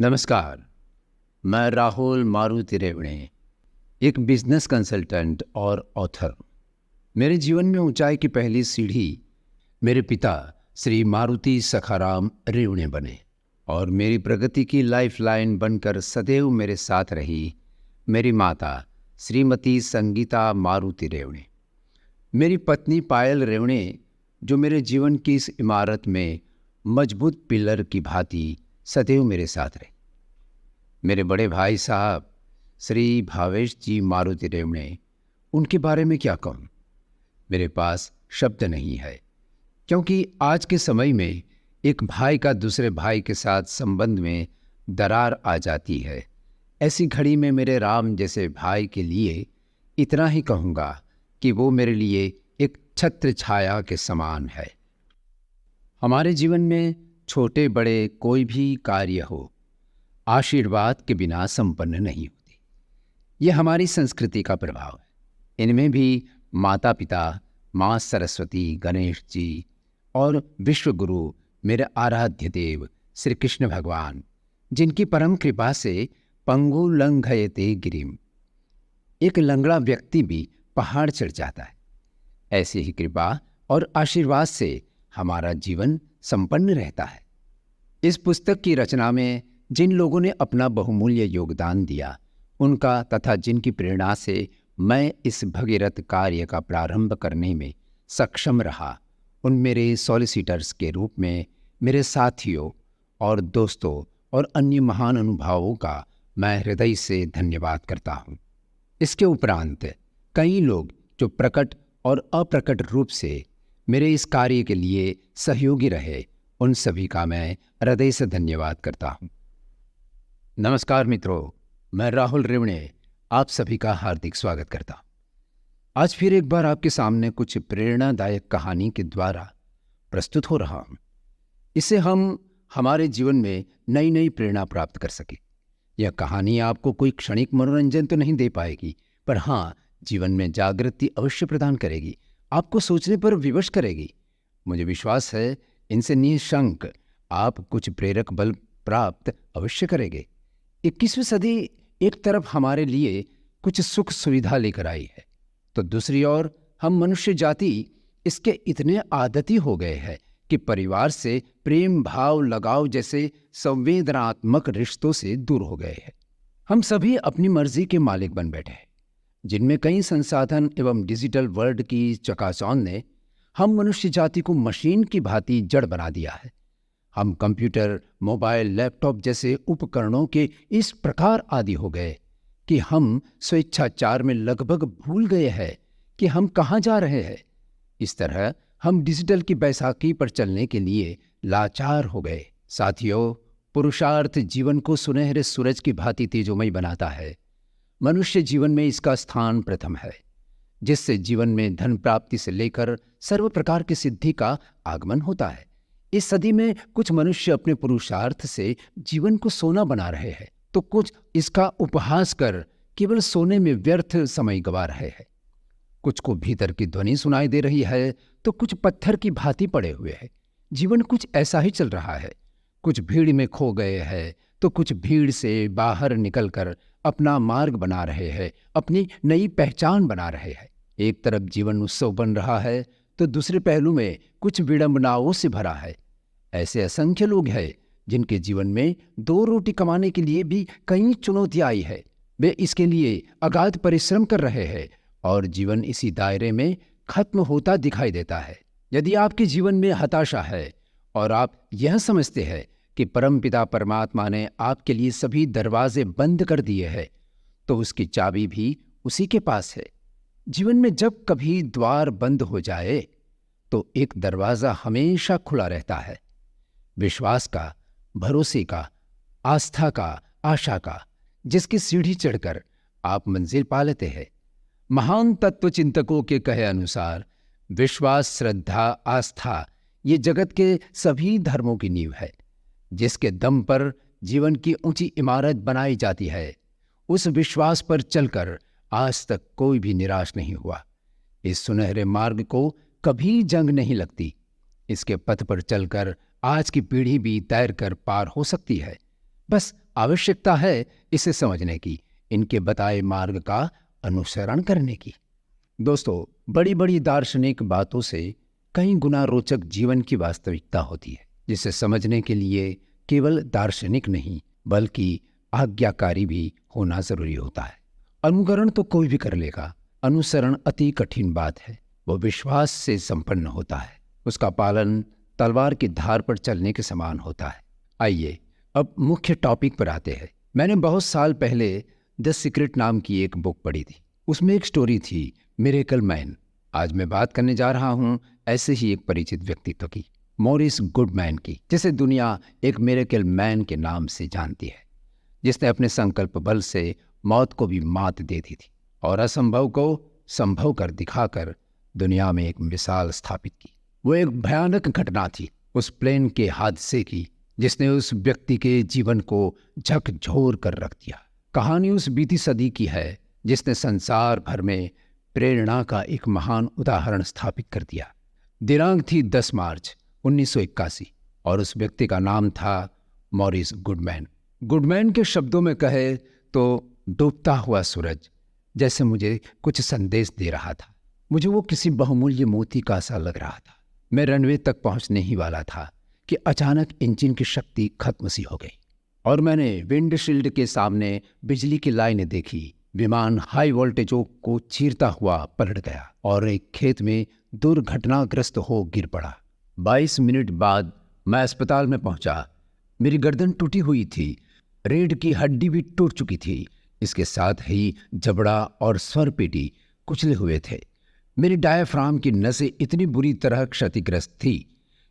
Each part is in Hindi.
नमस्कार। मैं राहुल मारुति रेवणे, एक बिजनेस कंसल्टेंट और ऑथर। मेरे जीवन में ऊंचाई की पहली सीढ़ी मेरे पिता श्री मारुति सखाराम रेवणे बने और मेरी प्रगति की लाइफलाइन बनकर सदैव मेरे साथ रही मेरी माता श्रीमती संगीता मारुति रेवणे। मेरी पत्नी पायल रेवणे, जो मेरे जीवन की इस इमारत में मजबूत पिलर की भांति सदैव मेरे साथ रहे। मेरे बड़े भाई साहब श्री भावेश जी मारुति रेवणे, उनके बारे में क्या कहूँ। मेरे पास शब्द नहीं है, क्योंकि आज के समय में एक भाई का दूसरे भाई के साथ संबंध में दरार आ जाती है। ऐसी घड़ी में मेरे राम जैसे भाई के लिए इतना ही कहूँगा कि वो मेरे लिए एक छत्र छाया के समान है। हमारे जीवन में छोटे बड़े कोई भी कार्य हो, आशीर्वाद के बिना संपन्न नहीं होती। यह हमारी संस्कृति का प्रभाव है। इनमें भी माता पिता, माँ सरस्वती, गणेश जी और विश्व गुरु मेरे आराध्य देव श्री कृष्ण भगवान, जिनकी परम कृपा से पंगु लंघयते गिरिम, एक लंगड़ा व्यक्ति भी पहाड़ चढ़ जाता है। ऐसी ही कृपा और आशीर्वाद से हमारा जीवन संपन्न रहता है। इस पुस्तक की रचना में जिन लोगों ने अपना बहुमूल्य योगदान दिया, उनका तथा जिनकी प्रेरणा से मैं इस भगीरथ कार्य का प्रारंभ करने में सक्षम रहा, उन मेरे सॉलिसिटर्स के रूप में मेरे साथियों और दोस्तों और अन्य महान अनुभवों का मैं हृदय से धन्यवाद करता हूँ। इसके उपरांत कई लोग जो प्रकट और अप्रकट रूप से मेरे इस कार्य के लिए सहयोगी रहे, उन सभी का मैं हृदय से धन्यवाद करता हूँ। नमस्कार मित्रों, मैं राहुल रेवणे आप सभी का हार्दिक स्वागत करता हूँ। आज फिर एक बार आपके सामने कुछ प्रेरणादायक कहानी के द्वारा प्रस्तुत हो रहा हूँ। इससे हम हमारे जीवन में नई नई प्रेरणा प्राप्त कर सके। यह कहानी आपको कोई क्षणिक मनोरंजन तो नहीं दे पाएगी, पर हाँ, जीवन में जागृति अवश्य प्रदान करेगी, आपको सोचने पर विवश करेगी। मुझे विश्वास है इनसे निःशंक आप कुछ प्रेरक बल प्राप्त अवश्य करेंगे। 21वीं सदी एक तरफ हमारे लिए कुछ सुख सुविधा लेकर आई है, तो दूसरी ओर हम मनुष्य जाति इसके इतने आदती हो गए हैं कि परिवार से प्रेम भाव लगाव जैसे संवेदनात्मक रिश्तों से दूर हो गए हैं। हम सभी अपनी मर्जी के मालिक बन बैठे हैं, जिनमें कई संसाधन एवं डिजिटल वर्ल्ड की चकाचौंध ने हम मनुष्य जाति को मशीन की भांति जड़ बना दिया है। हम कंप्यूटर, मोबाइल, लैपटॉप जैसे उपकरणों के इस प्रकार आदी हो गए कि हम स्वेच्छाचार में लगभग भूल गए हैं कि हम कहाँ जा रहे हैं। इस तरह हम डिजिटल की बैसाखी पर चलने के लिए लाचार हो गए। साथियों, पुरुषार्थ जीवन को सुनहरे सूरज की भांति तेजोमय बनाता है। मनुष्य जीवन में इसका स्थान प्रथम है, जिससे जीवन में धन प्राप्ति से लेकर सर्व प्रकार की सिद्धि का आगमन होता है। इस सदी में कुछ मनुष्य अपने पुरुषार्थ से जीवन को सोना बना रहे हैं, तो कुछ इसका उपहास कर केवल सोने में व्यर्थ समय गंवा रहे हैं। कुछ को भीतर की ध्वनि सुनाई दे रही है, तो कुछ पत्थर की भांति पड़े हुए हैं। जीवन कुछ ऐसा ही चल रहा है। कुछ भीड़ में खो गए हैं, तो कुछ भीड़ से बाहर निकलकर अपना मार्ग बना रहे हैं, अपनी नई पहचान बना रहे हैं। एक तरफ जीवन उत्सव बन रहा है, तो दूसरे पहलू में कुछ विडंबनाओं से भरा है। ऐसे असंख्य लोग हैं जिनके जीवन में 2 रोटी कमाने के लिए भी कई चुनौतियां आई है। वे इसके लिए अगाध परिश्रम कर रहे हैं और जीवन इसी दायरे में खत्म होता दिखाई देता है। यदि आपके जीवन में हताशा है और आप यह समझते हैं कि परमपिता परमात्मा ने आपके लिए सभी दरवाजे बंद कर दिए हैं, तो उसकी चाबी भी उसी के पास है। जीवन में जब कभी द्वार बंद हो जाए, तो एक दरवाजा हमेशा खुला रहता है। विश्वास का, भरोसे का, आस्था का, आशा का, जिसकी सीढ़ी चढ़कर आप मंजिल पा लेते हैं। महान तत्वचिंतकों के कहे अनुसार विश्वास, श्रद्धा, आस्था ये जगत के सभी धर्मों की नींव है। जिसके दम पर जीवन की ऊंची इमारत बनाई जाती है, उस विश्वास पर चलकर आज तक कोई भी निराश नहीं हुआ। इस सुनहरे मार्ग को कभी जंग नहीं लगती। इसके पथ पर चलकर आज की पीढ़ी भी तैर कर पार हो सकती है। बस आवश्यकता है इसे समझने की, इनके बताए मार्ग का अनुसरण करने की। दोस्तों, बड़ी बड़ी दार्शनिक बातों से कई गुना रोचक जीवन की वास्तविकता होती है, जिसे समझने के लिए केवल दार्शनिक नहीं बल्कि आज्ञाकारी भी होना जरूरी होता है। अनुकरण तो कोई भी कर लेगा, अनुसरण अति कठिन बात है। वो विश्वास से संपन्न होता है, उसका पालन तलवार की धार पर चलने के समान होता है। आइए अब मुख्य टॉपिक पर आते हैं। मैंने बहुत साल पहले द सीक्रेट नाम की एक बुक पढ़ी थी। उसमें एक स्टोरी थी, मिरेकल मैन। आज मैं बात करने जा रहा हूं ऐसे ही एक परिचित व्यक्तित्व की, मॉरिस गुडमैन की, जिसे दुनिया एक मिरेकल मैन के नाम से जानती है, जिसने अपने संकल्प बल से मौत को भी मात दे दी थी और असंभव को संभव कर दिखाकर दुनिया में एक मिसाल स्थापित की। वो एक भयानक घटना थी, उस प्लेन के हादसे की, जिसने उस व्यक्ति के जीवन को झकझोर कर रख दिया। कहानी उस बीती सदी की है जिसने संसार भर में प्रेरणा का एक महान उदाहरण स्थापित कर दिया। दिनांक थी 10 मार्च 1981 और उस व्यक्ति का नाम था मॉरिस गुडमैन। गुडमैन के शब्दों में कहे तो डूबता हुआ सूरज जैसे मुझे कुछ संदेश दे रहा था। मुझे वो किसी बहुमूल्य मोती का सा लग रहा था। मैं रनवे तक पहुंचने ही वाला था कि अचानक इंजन की शक्ति खत्म सी हो गई और मैंने विंडशील्ड के सामने बिजली की लाइनें देखी। विमान हाई वोल्टेजों को चीरता हुआ पलट गया और एक खेत में दुर्घटनाग्रस्त हो गिर पड़ा। 22 मिनट बाद मैं अस्पताल में पहुंचा। मेरी गर्दन टूटी हुई थी, रीढ़ की हड्डी भी टूट चुकी थी। इसके साथ ही जबड़ा और स्वर पेटी कुचले हुए थे। मेरी डायफ्राम की नसें इतनी बुरी तरह क्षतिग्रस्त थी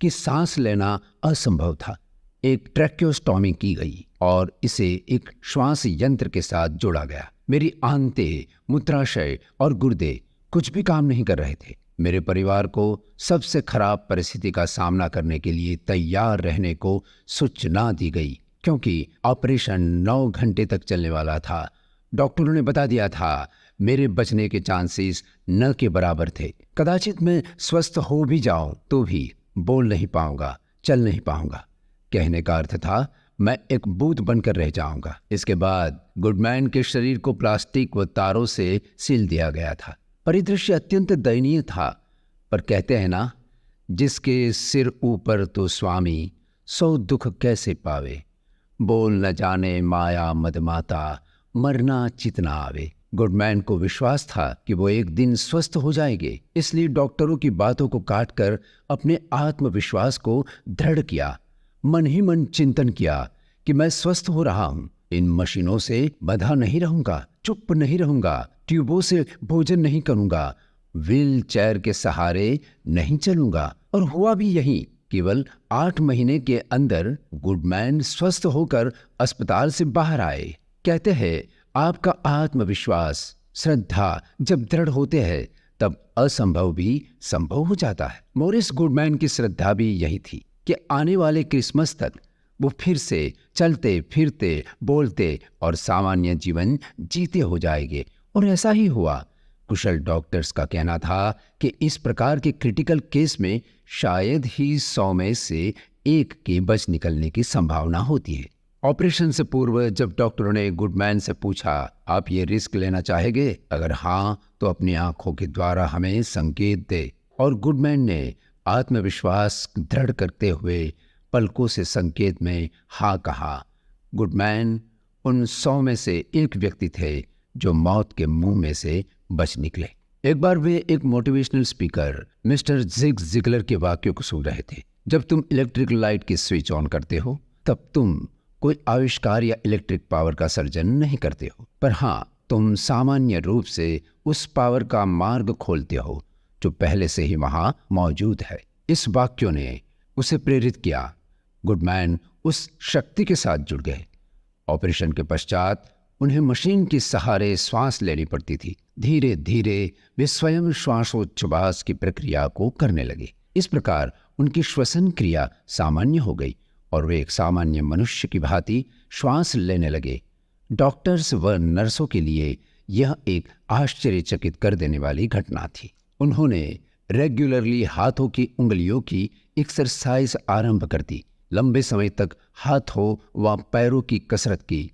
कि सांस लेना असंभव था। एक ट्रैक्योस्टॉमी की गई और इसे एक श्वास यंत्र के साथ जोड़ा गया। मेरी आंतें, मूत्राशय और गुर्दे कुछ भी काम नहीं कर रहे थे। मेरे परिवार को सबसे खराब परिस्थिति का सामना करने के लिए तैयार रहने को सूचना दी गई, क्योंकि ऑपरेशन 9 घंटे तक चलने वाला था। डॉक्टरों ने बता दिया था मेरे बचने के चांसेस न के बराबर थे। कदाचित मैं स्वस्थ हो भी जाऊं तो भी बोल नहीं पाऊंगा, चल नहीं पाऊंगा। कहने का अर्थ था मैं एक भूत बनकर रह जाऊंगा। इसके बाद गुडमैन के शरीर को प्लास्टिक व तारों से सील दिया गया था। परिदृश्य अत्यंत दयनीय था, पर कहते हैं ना, जिसके सिर ऊपर तो स्वामी, सो दुख कैसे पावे। बोल न जाने माया मदमाता, मरना चितना आवे। गुडमैन को विश्वास था कि वो एक दिन स्वस्थ हो जाएंगे, इसलिए डॉक्टरों की बातों को काटकर अपने आत्मविश्वास को दृढ़ किया। मन ही मन चिंतन किया कि मैं स्वस्थ हो रहा हूं, इन मशीनों से बंधा नहीं रहूंगा, चुप नहीं रहूंगा, ट्यूबों से भोजन नहीं करूंगा, व्हील चेयर के सहारे नहीं चलूंगा। और हुआ भी यही। केवल 8 महीने के अंदर गुडमैन स्वस्थ होकर अस्पताल से बाहर आए। कहते हैं आपका आत्मविश्वास, श्रद्धा जब दृढ़ होते हैं तब असंभव भी संभव हो जाता है। मॉरिस गुडमैन की श्रद्धा भी यही थी कि आने वाले क्रिसमस तक वो फिर से चलते फिरते, बोलते और सामान्य जीवन जीते हो जाएंगे। और ऐसा ही हुआ। कुशल डॉक्टर्स का कहना था कि इस प्रकार के क्रिटिकल केस में शायद ही 100 में से 1 के बच निकलने की संभावना होती है। ऑपरेशन से पूर्व जब डॉक्टरों ने गुडमैन से पूछा, आप ये रिस्क लेना चाहेंगे? अगर हाँ तो अपनी आंखों के द्वारा हमें संकेत दे। और गुडमैन ने आत्मविश्वास दृढ़ करते हुए पलकों से संकेत में हाँ कहा। गुडमैन उन 100 में से 1 व्यक्ति थे जो मौत के मुंह में से बच निकले। एक बार वे एक motivational speaker mister Zig Ziglar के वाक्यों को सुन रहे थे। जब तुम इलेक्ट्रिक लाइट की स्विच ऑन करते हो तब तुम कोई आविष्कार या इलेक्ट्रिक पावर का सर्जन नहीं करते हो, पर हाँ, तुम सामान्य रूप से उस पावर का मार्ग खोलते हो जो पहले से ही वहां मौजूद है। इस वाक्यों ने उसे प्रेरित किया। गुडमैन उस शक्ति के साथ जुड़ गए। ऑपरेशन के पश्चात उन्हें मशीन के सहारे श्वास लेनी पड़ती थी। धीरे धीरे वे स्वयं श्वासोच्छ्वास की प्रक्रिया को करने लगे। इस प्रकार उनकी श्वसन क्रिया सामान्य हो गई और वे एक सामान्य मनुष्य की भांति श्वास लेने लगे। डॉक्टर्स व नर्सों के लिए यह एक आश्चर्यचकित कर देने वाली घटना थी। उन्होंने रेगुलरली हाथों की उंगलियों की एक्सरसाइज आरंभ कर दी, लंबे समय तक हाथों व पैरों की कसरत की।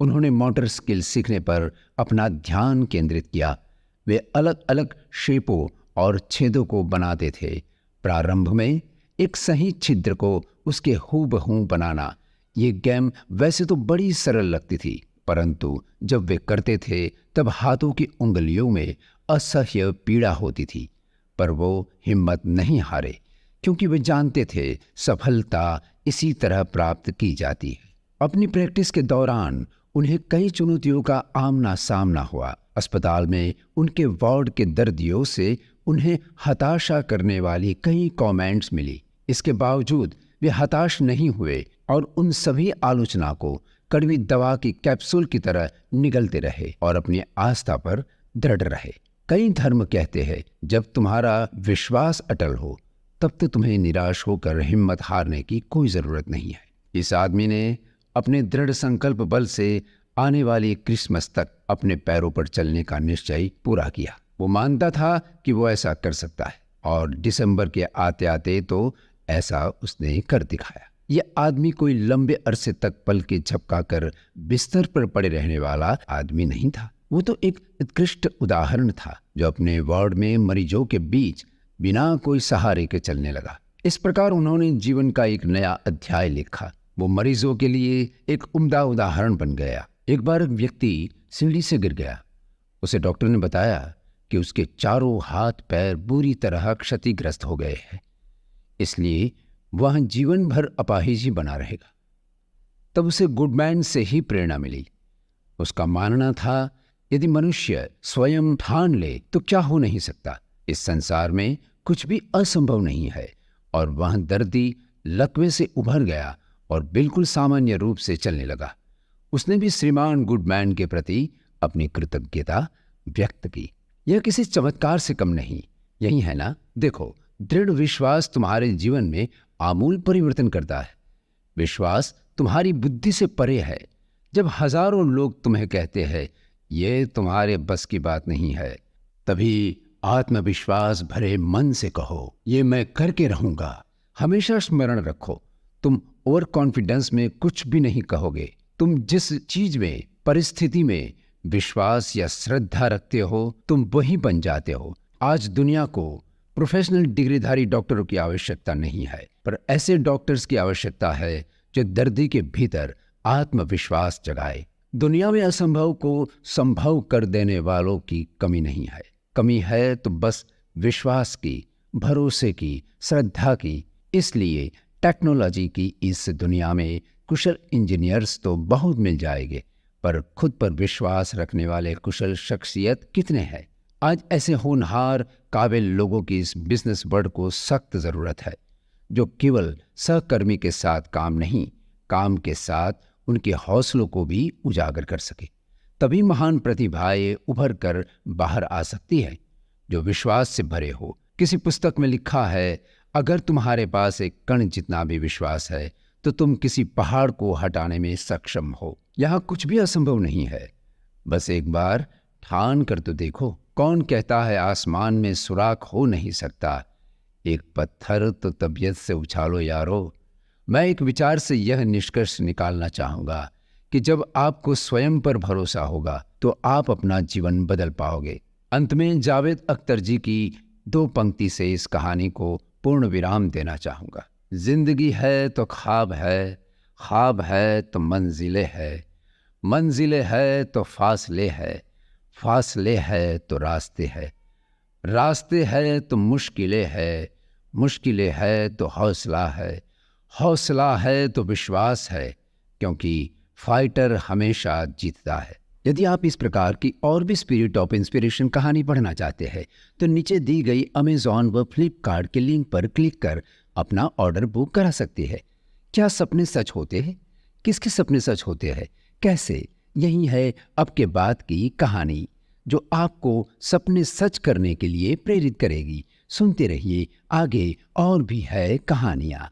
उन्होंने मोटर स्किल सीखने पर अपना ध्यान केंद्रित किया। वे अलग अलग शेपों और छेदों को बनाते थे। प्रारंभ में एक सही छिद्र को उसके हूबहू बनाना, ये गेम वैसे तो बड़ी सरल लगती थी, परंतु जब वे करते थे तब हाथों की उंगलियों में असह्य पीड़ा होती थी। पर वो हिम्मत नहीं हारे, क्योंकि वे जानते थे सफलता इसी तरह प्राप्त की जाती है। अपनी प्रैक्टिस के दौरान उन्हें कई चुनौतियों का आमना सामना हुआ। अस्पताल में उनके वार्ड के दर्दियों से उन्हें हताशा करने वाली कई कमेंट्स मिली। इसके बावजूद वे हताश नहीं हुए और उन सभी आलोचना को कड़वी दवा की कैप्सूल की तरह निगलते रहे और अपनी आस्था पर दृढ़ रहे। कई धर्म कहते हैं, जब तुम्हारा विश्वास अटल हो तब तो तुम्हें निराश होकर हिम्मत हारने की कोई जरूरत नहीं है। इस आदमी ने अपने दृढ़ संकल्प बल से आने वाली क्रिसमस तक अपने पैरों पर चलने का निश्चय पूरा किया। वो मानता था कि वो ऐसा कर सकता है और दिसंबर के आते आते तो ऐसा उसने कर दिखाया। ये आदमी कोई लंबे अरसे तक पलके झपकाकर बिस्तर पर पड़े रहने वाला आदमी नहीं था। वो तो एक उत्कृष्ट उदाहरण था जो अपने वार्ड में मरीजों के बीच बिना कोई सहारे के चलने लगा। इस प्रकार उन्होंने जीवन का एक नया अध्याय लिखा। वो मरीजों के लिए एक उम्दा उदाहरण बन गया। एक बार एक व्यक्ति सीढ़ी से गिर गया। उसे डॉक्टर ने बताया कि उसके चारों हाथ पैर बुरी तरह क्षतिग्रस्त हो गए हैं, इसलिए वह जीवन भर अपाहिज ही बना रहेगा। तब उसे गुडमैन से ही प्रेरणा मिली। उसका मानना था, यदि मनुष्य स्वयं ठान ले तो क्या हो नहीं सकता। इस संसार में कुछ भी असंभव नहीं है। और वह दर्दी लकवे से उभर गया और बिल्कुल सामान्य रूप से चलने लगा। उसने भी श्रीमान गुडमैन के प्रति अपनी कृतज्ञता व्यक्त की। यह किसी चमत्कार से कम नहीं। यही है ना, देखो, दृढ़ विश्वास तुम्हारे जीवन में आमूल परिवर्तन करता है। विश्वास तुम्हारी बुद्धि से परे है। जब हजारों लोग तुम्हें कहते हैं ये तुम्हारे बस की बात नहीं है, तभी आत्मविश्वास भरे मन से कहो, ये मैं करके रहूंगा। हमेशा स्मरण रखो, तुम ओवर कॉन्फिडेंस में कुछ भी नहीं कहोगे। तुम जिस चीज में, परिस्थिति में विश्वास या श्रद्धा रखते हो, तुम वही बन जाते हो। आज दुनिया को प्रोफेशनल डिग्रीधारी डॉक्टरों की आवश्यकता नहीं है, पर ऐसे डॉक्टर्स की आवश्यकता है जो दर्दी के भीतर आत्मविश्वास जगाए। दुनिया में असंभव को संभव कर देने वालों की कमी नहीं है। कमी है तो बस विश्वास की, भरोसे की, श्रद्धा की। इसलिए टेक्नोलॉजी की इस दुनिया में कुशल इंजीनियर्स तो बहुत मिल जाएंगे, पर खुद पर विश्वास रखने वाले कुशल शख्सियत कितने हैं? आज ऐसे होनहार काबिल लोगों की इस बिजनेस वर्ल्ड को सख्त जरूरत है, जो केवल सहकर्मी के साथ काम नहीं, काम के साथ उनके हौसलों को भी उजागर कर सके। तभी महान प्रतिभाएं उभर कर बाहर आ सकती है, जो विश्वास से भरे हो। किसी पुस्तक में लिखा है, अगर तुम्हारे पास एक कण जितना भी विश्वास है तो तुम किसी पहाड़ को हटाने में सक्षम हो। यहाँ कुछ भी असंभव नहीं है। बस एक बार ठान कर तो देखो। कौन कहता है आसमान में सुराख हो नहीं सकता? एक पत्थर तो तबीयत से उछालो यारो। मैं एक विचार से यह निष्कर्ष निकालना चाहूंगा कि जब आपको स्वयं पर भरोसा होगा तो आप अपना जीवन बदल पाओगे। अंत में जावेद अख्तर जी की 2 पंक्ति से इस कहानी को पूर्ण विराम देना चाहूंगा। जिंदगी है तो ख्वाब है, ख्वाब है तो मंजिलें है, मंजिलें है तो फासले है, फासले है तो रास्ते है, रास्ते है तो मुश्किलें है, मुश्किलें है तो हौसला है, हौसला है तो विश्वास है, क्योंकि फाइटर हमेशा जीतता है। यदि आप इस प्रकार की और भी स्पिरिट ऑफ इंस्पिरेशन कहानी पढ़ना चाहते हैं तो नीचे दी गई अमेजॉन व फ्लिपकार्ट के लिंक पर क्लिक कर अपना ऑर्डर बुक करा सकते हैं। क्या सपने सच होते हैं? किसके सपने सच होते हैं? कैसे? यही है अब के बाद की कहानी, जो आपको सपने सच करने के लिए प्रेरित करेगी। सुनते रहिए, आगे और भी है कहानियाँ।